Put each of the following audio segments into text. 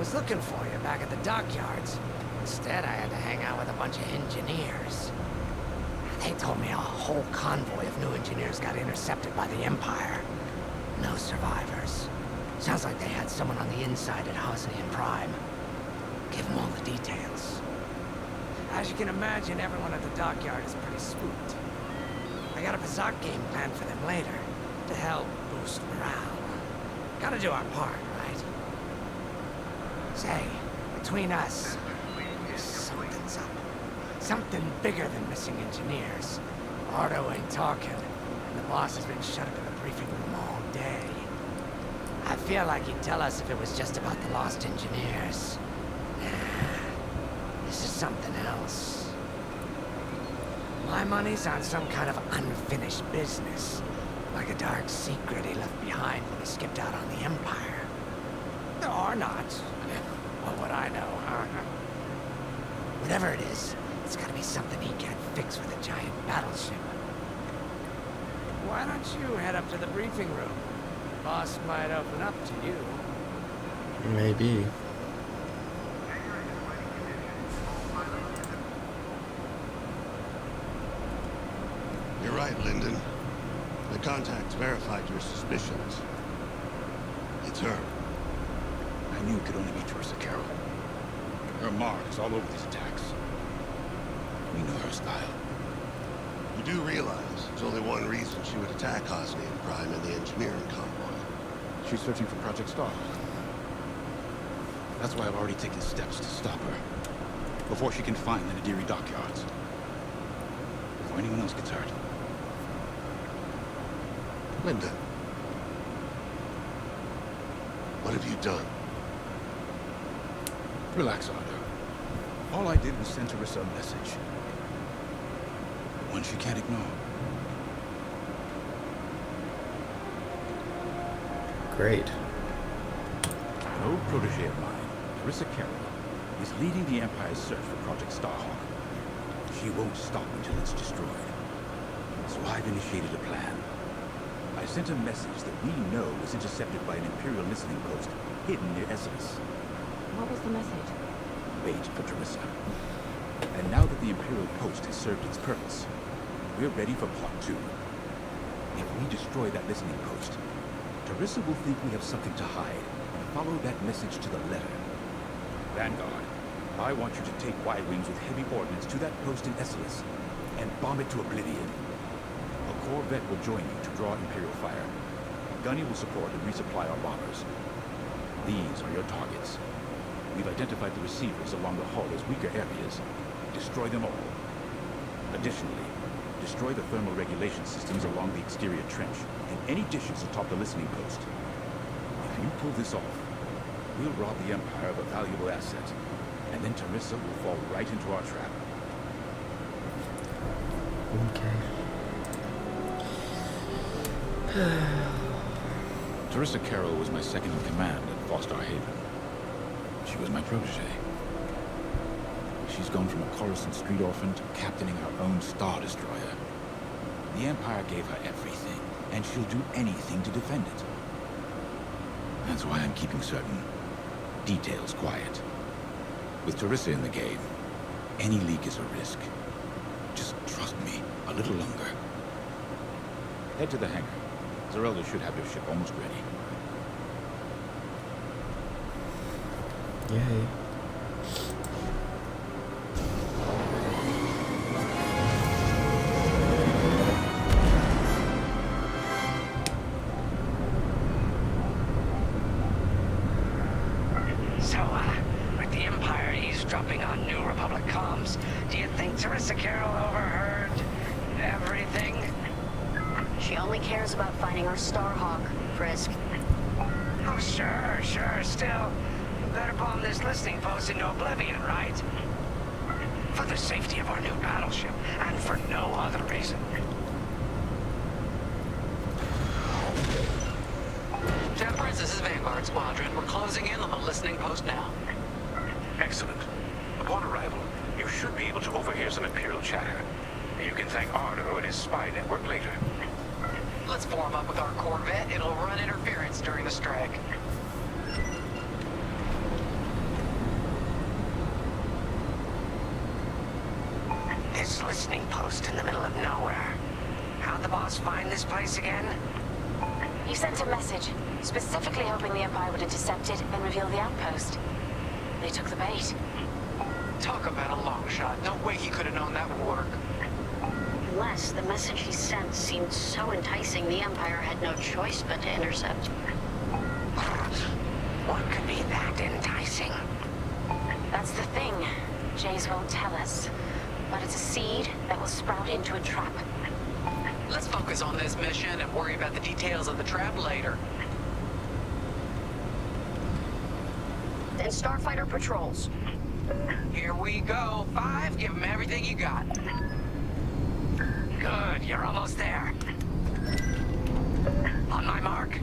was looking for you back at the dockyards. Instead, I had to hang out with a bunch of engineers. They told me a whole convoy of new engineers got intercepted by the Empire. No survivors. Sounds like they had someone on the inside at Hosnian Prime. Give them all the details. As you can imagine, everyone at the dockyard is pretty spooked. I got a bizarre game plan for them later, to help boost morale. Gotta do our part, right? Say, between us, something's up. Something bigger than missing engineers. Ardo ain't talking, and the boss has been shut up in the briefing room all day. I feel like he'd tell us if it was just about the lost engineers. Nah, this is something else. My money's on some kind of unfinished business. Like a dark secret he left behind when he skipped out on the Empire. Or not. What would I know, huh? Whatever it is, it's gotta be something he can't fix with a giant battleship. Why don't you head up to the briefing room? Boss might open up to you. Maybe. You're right, Lyndon. The contacts verified your suspicions. It's her. I knew it could only be Teresa Carroll. Her mark is all over these attacks. We know her style. You do realize there's only one reason she would attack Hosnian Prime and the engineering convoy. She's searching for Project Star. That's why I've already taken steps to stop her. Before she can find the Nadiri dockyards. Before anyone else gets hurt. Lyndon. What have you done? Relax, Ardo. All I did was send Teresa a message. One she can't ignore. Great. An old protege of mine, Teresa Carroll, is leading the Empire's search for Project Starhawk. She won't stop until it's destroyed. So I've initiated a plan. I sent a message that we know was intercepted by an Imperial listening post hidden near Esselis. What was the message? Wait for Teresa. And now that the Imperial post has served its purpose, we're ready for Part 2. If we destroy that listening post, Teresa will think we have something to hide and follow that message to the letter. Vanguard, I want you to take Y-Wings with heavy ordnance to that post in Esselis and bomb it to oblivion. A corvette will join you to draw Imperial fire. Gunny will support and resupply our bombers. These are your targets. We've identified the receivers along the hull as weaker areas. Destroy them all. Additionally, destroy the thermal regulation systems along the exterior trench and any dishes atop the listening post. If you pull this off, we'll rob the Empire of a valuable asset, and then Teresa will fall right into our trap. Okay. Teresa Carroll was my second in command at Foster Haven. She was my protege. She's gone from a Coruscant street orphan to captaining her own Star Destroyer. The Empire gave her everything, and she'll do anything to defend it. That's why I'm keeping certain details quiet. With Teresa in the game, any leak is a risk. Just trust me a little longer. Head to the hangar. Zerelda should have your ship almost ready. Yay. With the Empire eavesdropping on New Republic comms, do you think Teresa Carroll overheard everything? She only cares about finding our Starhawk, Frisk. Oh, sure. Still, better bomb this listening post into oblivion, right? For the safety of our new battleship, and for no other reason. Temperance, this is Vanguard Squadron. We're closing in on the listening post now. Excellent. Upon arrival, you should be able to overhear some Imperial chatter. You can thank Ardo and his spy network later. Let's form up with our Corvette. It'll run interference during the strike. this listening post in the middle of nowhere. How'd the boss find this place again? He sent a message, specifically hoping the Empire would intercept it and reveal the outpost. They took the bait. Talk about a long shot. No way he could have known that would work. Unless the message he sent seemed so enticing, the Empire had no choice but to intercept. What could be that enticing? That's the thing. Jays won't tell us. But it's a seed that will sprout into a trap. Let's focus on this mission and worry about the details of the trap later. And Starfighter patrols. Here we go. 5, give him everything you got. Good, you're almost there. On my mark.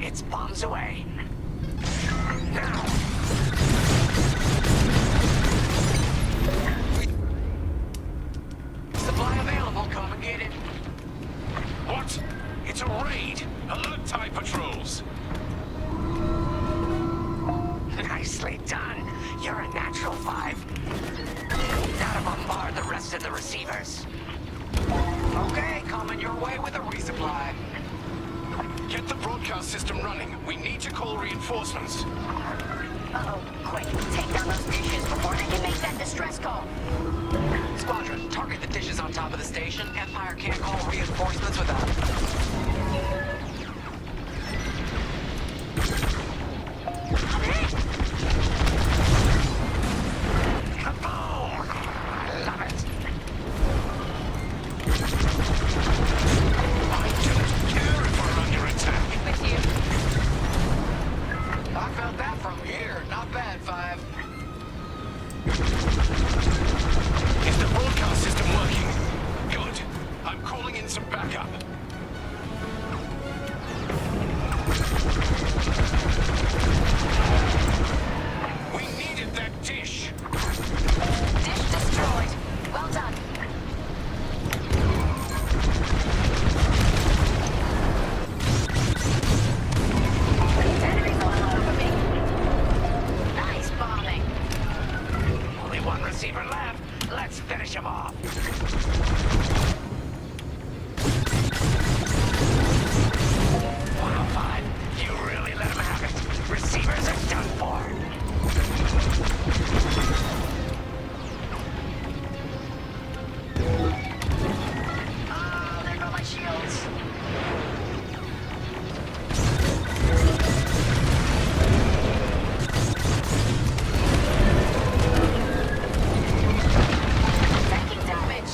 It's bombs away. Now! Supply available. Come and get it. What? It's a raid! Alert TIE patrols! Nicely done. You're a natural 5. Now to bombard the rest of the receivers. Okay, coming your way with a resupply. Get the broadcast system running. We need to call reinforcements. Uh-oh. Quick, take down those dishes before they can make that distress call. Squadron, target the dishes on top of the station. Empire can't call reinforcements without them. Kaboom! I love it. I don't care if we're under attack. With you. I felt that from here. Not bad, 5. Is the broadcast system working? Good. I'm calling in some backup. We needed that dish. Dish destroyed. Well done. These enemies are all over me. Nice bombing. Only one receiver left. Let's finish him off. Wow, 5. You really let him have it. Receivers are done for. Oh, there go my shields. Taking damage.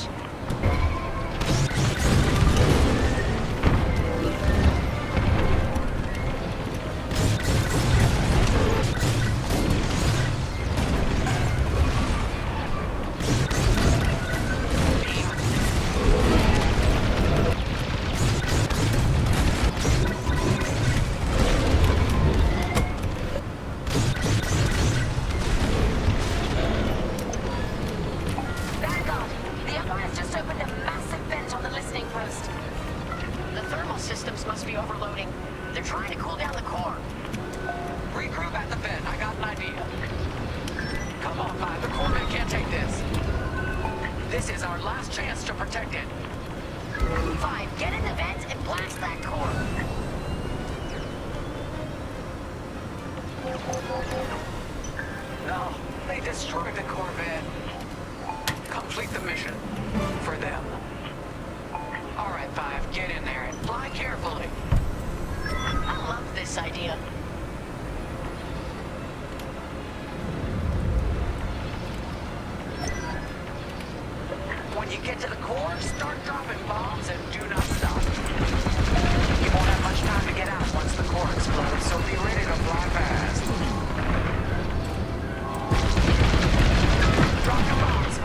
Vanguard, the Empire's just opened a massive vent on the listening post. The thermal systems must be overloading. They're trying to cool down the core. Regroup at the vent. I got an idea. Come on, 5. The corpsman can't take this. This is our last chance to protect it. 5, get in the vent and blast that core. No, they destroyed the Corvette. Complete the mission. For them. All right, 5, get in there and fly carefully. I love this idea. When you get to the core, start dropping bombs and do not stop. You won't have much time to get out once the core explodes, so be ready to fly fast. Drop the bombs, 5.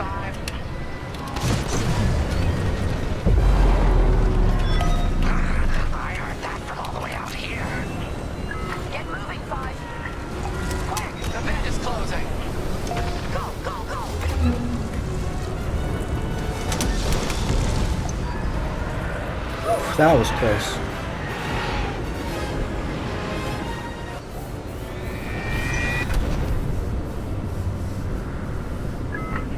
I heard that from all the way out here. Get moving, 5. Quick, the vent is closing. Go, go, go. That was close.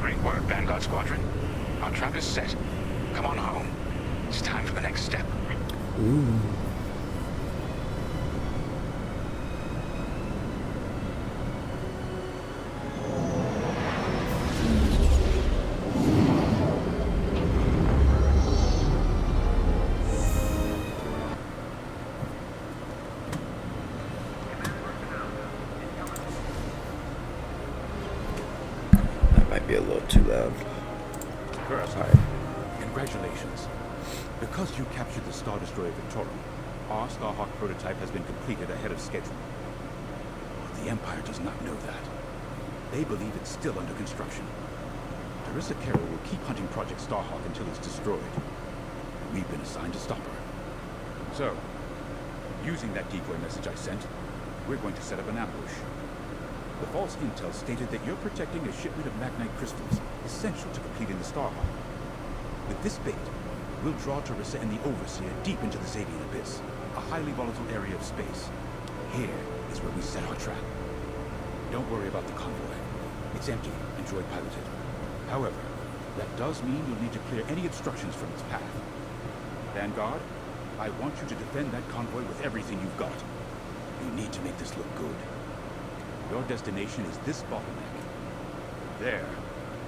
Great work, Vanguard Squadron. Our trap is set. Come on home. It's time for the next step. Ooh. That might be a little too loud. First, Alright. congratulations. Because you captured the Star Destroyer Victorum, our Starhawk prototype has been completed ahead of schedule. But the Empire does not know that. They believe it's still under construction. Teresa Carroll will keep hunting Project Starhawk until it's destroyed. We've been assigned to stop her. So, using that decoy message I sent, we're going to set up an ambush. The false intel stated that you're protecting a shipment of magnite crystals, essential to completing the Starhawk. With this bait, we'll draw Teresa and the Overseer deep into the Xavian Abyss, a highly volatile area of space. Here is where we set our trap. Don't worry about the convoy. It's empty and droid piloted. However, that does mean you'll need to clear any obstructions from its path. Vanguard, I want you to defend that convoy with everything you've got. You need to make this look good. Your destination is this bottleneck. There,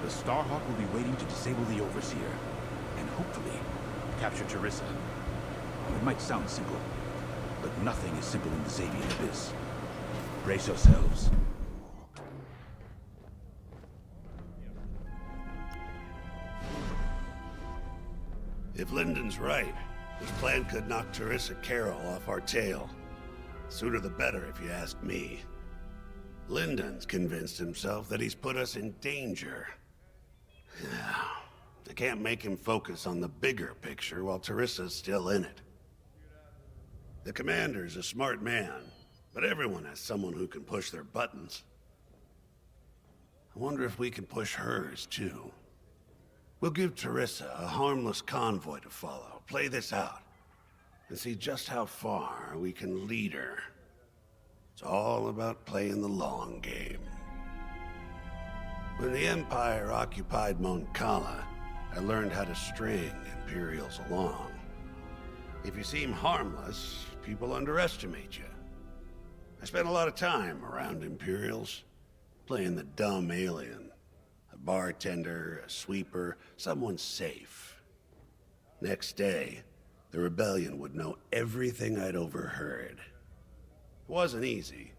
the Starhawk will be waiting to disable the Overseer, and hopefully, capture Teresa. It might sound simple, but nothing is simple in the Xavian Abyss. Brace yourselves. If Lyndon's right, his plan could knock Teresa Carroll off our tail. Sooner the better, if you ask me. Lyndon's convinced himself that he's put us in danger. I can't make him focus on the bigger picture while Teresa's still in it. The commander's a smart man, but everyone has someone who can push their buttons. I wonder if we can push hers, too. We'll give Teresa a harmless convoy to follow, play this out, and see just how far we can lead her. It's all about playing the long game. When the Empire occupied Mon Cala, I learned how to string Imperials along. If you seem harmless, people underestimate you. I spent a lot of time around Imperials, playing the dumb alien. A bartender, a sweeper, someone safe. Next day, the rebellion would know everything I'd overheard. It wasn't easy,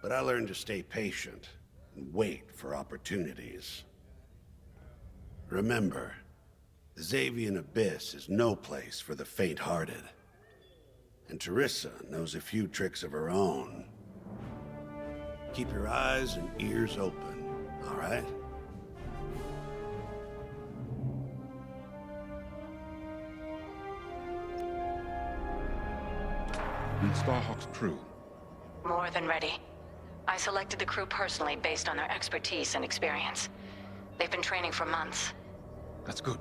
but I learned to stay patient and wait for opportunities. Remember, the Xavian Abyss is no place for the faint-hearted. And Teresa knows a few tricks of her own. Keep your eyes and ears open, all right? And Starhawk's crew. More than ready. I selected the crew personally based on their expertise and experience. They've been training for months. That's good.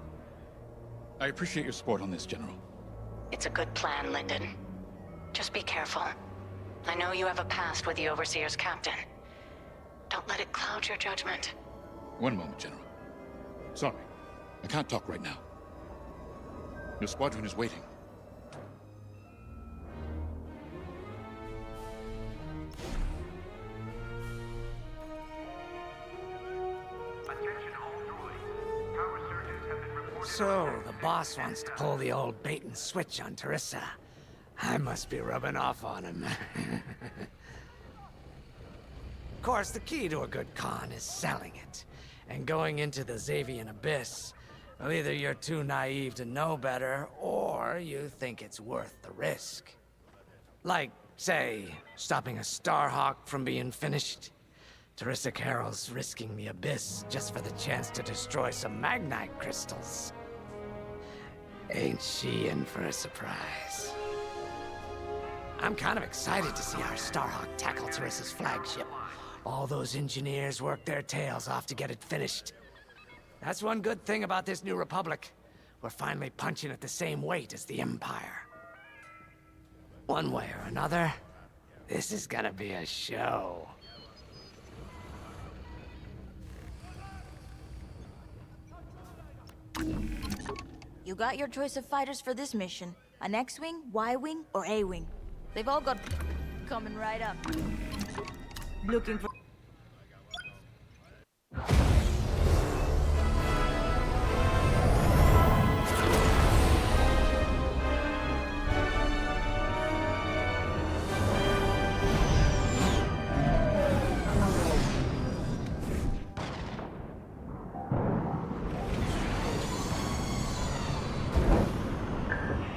I appreciate your support on this, General. It's a good plan, Lyndon. Just be careful. I know you have a past with the Overseer's captain. Don't let it cloud your judgment. One moment, General. Sorry, I can't talk right now. Your squadron is waiting. So, the boss wants to pull the old bait and switch on Teresa. I must be rubbing off on him. Of course, the key to a good con is selling it. And going into the Xavian Abyss, well, either you're too naive to know better, or you think it's worth the risk. Like, say, stopping a Starhawk from being finished. Teresa Carroll's risking the Abyss just for the chance to destroy some magnite crystals. Ain't she in for a surprise? I'm kind of excited to see our Starhawk tackle Teresa's flagship. All those engineers work their tails off to get it finished. That's one good thing about this new Republic. We're finally punching at the same weight as the Empire. One way or another, this is gonna be a show. You got your choice of fighters for this mission. An X-Wing, Y-Wing, or A-Wing. They've all got coming right up. Looking for...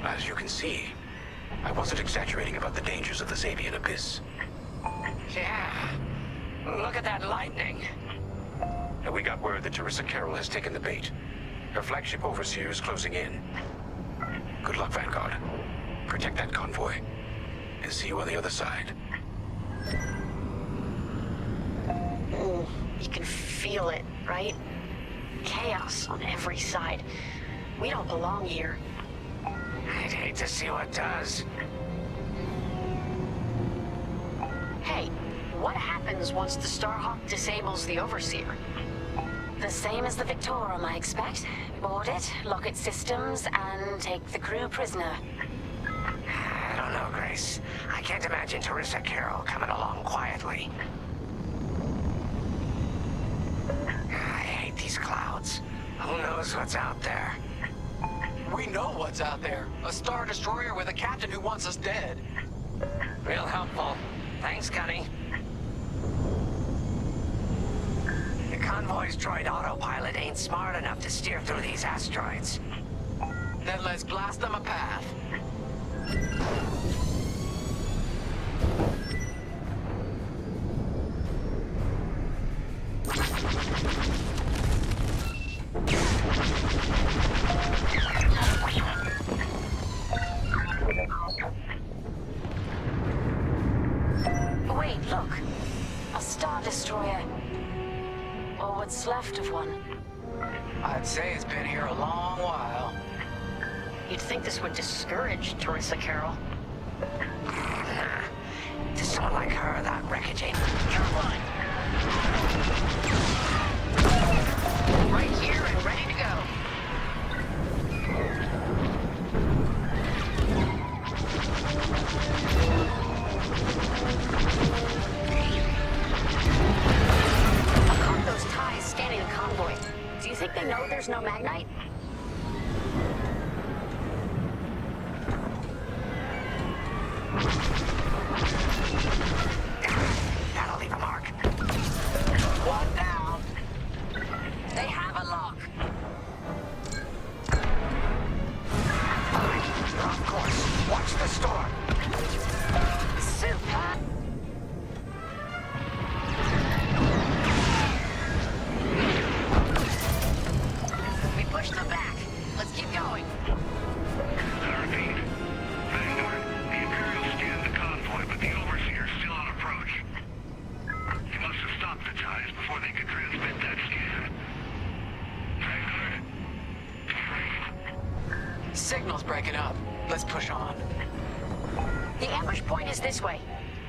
As you can see, I wasn't exaggerating about the dangers of the Xavian Abyss. Yeah. Look at that lightning. And we got word that Teresa Carroll has taken the bait. Her flagship overseer is closing in. Good luck, Vanguard. Protect that convoy. And see you on the other side. You can feel it, right? Chaos on every side. We don't belong here. I'd hate to see what does. Hey, what happens once the Starhawk disables the Overseer? The same as the Victorum, I expect. Board it, lock its systems, and take the crew prisoner. I don't know, Grace. I can't imagine Teresa Carroll coming along quietly. I hate these clouds. Who knows what's out there? We know what's out there. A Star Destroyer with a captain who wants us dead. Real helpful. Thanks, Gunny. The convoy's droid autopilot ain't smart enough to steer through these asteroids. Then let's blast them a path. Wait, look. A Star Destroyer. Or what's left of one. I'd say it's been here a long while. You'd think this would discourage Teresa Carroll. To someone like her, that wreckage ain't... Caroline! Right here and ready to go. I caught those ties scanning the convoy. Do you think they know there's no Magnite? That'll leave a mark. One down. They have a lock. Fine. You're off course. Watch the storm. Super. We pushed them back. Let's keep going. I repeat. Vanguard, the Imperials scanned the convoy, but the Overseer's still on approach. He must have stopped the ties before they could transmit that scan. Vanguard? Signal's breaking up. Let's push on. The ambush point is this way.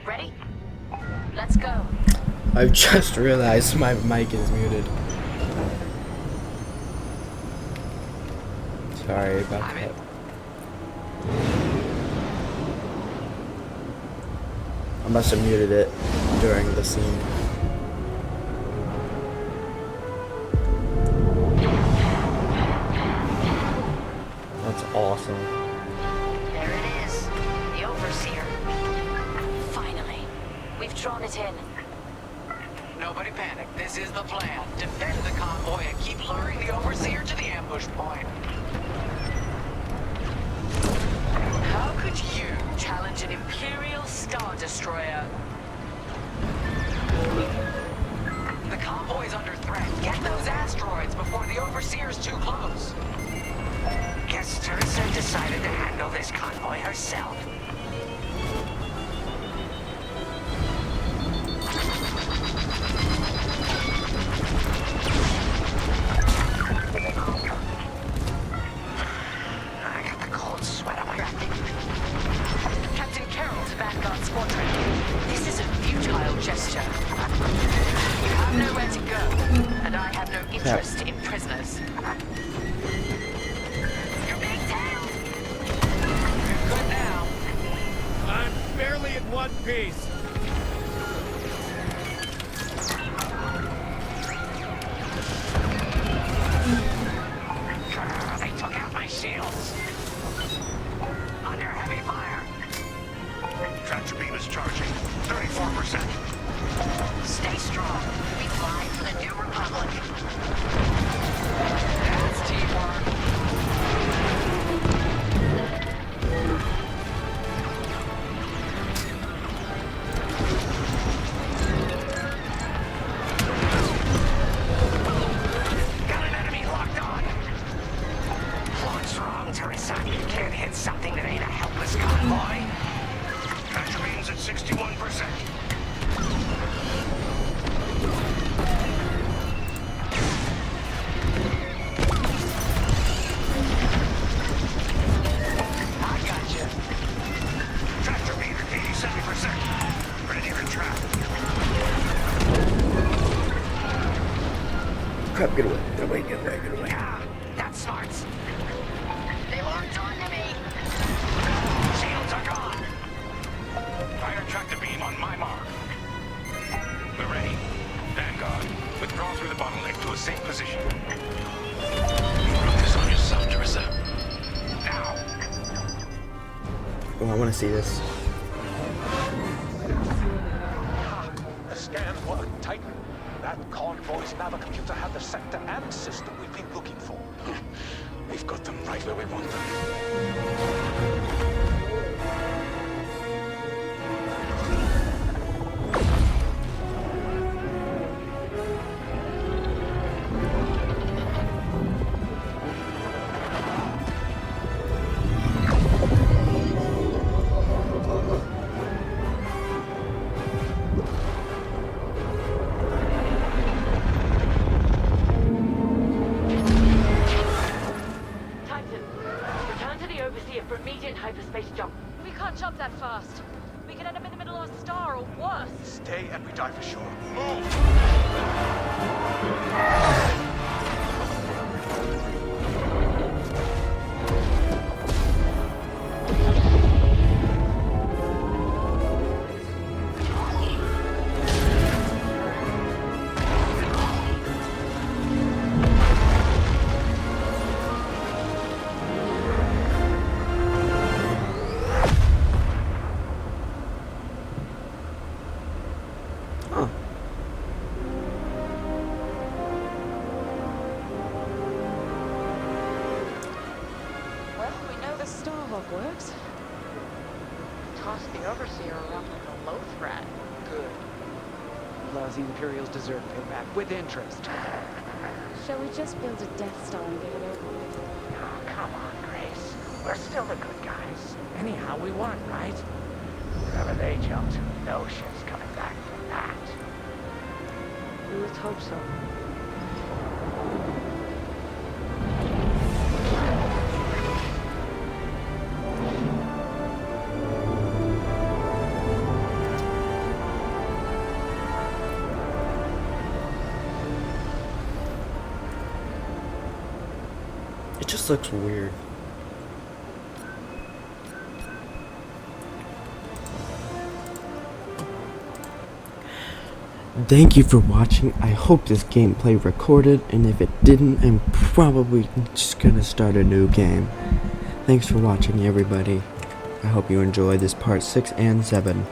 Ready? Let's go. I've just realized my mic is muted. Sorry about that. I must have muted it during the scene. That's awesome. There it is. The Overseer. Finally. We've drawn it in. Nobody panic. This is the plan. Defend the convoy and keep luring the Overseer to the ambush point. How could you challenge an Imperial Star Destroyer? The convoy's under threat. Get those asteroids before the Overseer's too close. Guess Teresa decided to handle this convoy herself. I got the cold sweat on my back. Captain Carroll to Vanguard Squadron. This is a futile gesture. You have nowhere to go, and I have no interest in prisoners. one piece. They took out my shields. Under heavy fire. Tractor beam is charging. 34%. Stay strong. We fly for the New Republic. That's teamwork. Got an enemy locked on. What's wrong, Teresa? You can't hit something that ain't a helpless convoy. Tractor beam's at 61%. I got you. Tractor beam at 87%. Ready to trap. Crap, get away, get away, get away, get away. Yeah, that's smart. They locked onto me. Shields are gone. Fire tractor beam on my mark. We're ready. Vanguard, withdraw through the bottleneck to a safe position. You brought this on yourself, Teresa. Now. Oh, I want to see this. The scan worked, Titan. That convoy's navicomputer had the sector and system we've been looking for. We've got them right where we want them. Titan, return to the Overseer for immediate hyperspace jump. We can't jump that fast. We could end up in the middle of a star or worse. Stay and we die for sure. Oh, Well, we know the Starhawk works. Toss the Overseer around like a low threat. Good. Lousy Imperials deserve payback with interest. Shall we just build a Death Star and get it over with? Oh, come on, Grace. We're still the good guys. Anyhow, we won, right? Wherever they jump to, no ship's coming back from that. Let's hope so. it just looks weird. Thank you for watching. I hope this gameplay recorded, and if it didn't, I'm probably just gonna start a new game. Thanks for watching, everybody. I hope you enjoyed this part 6 and 7.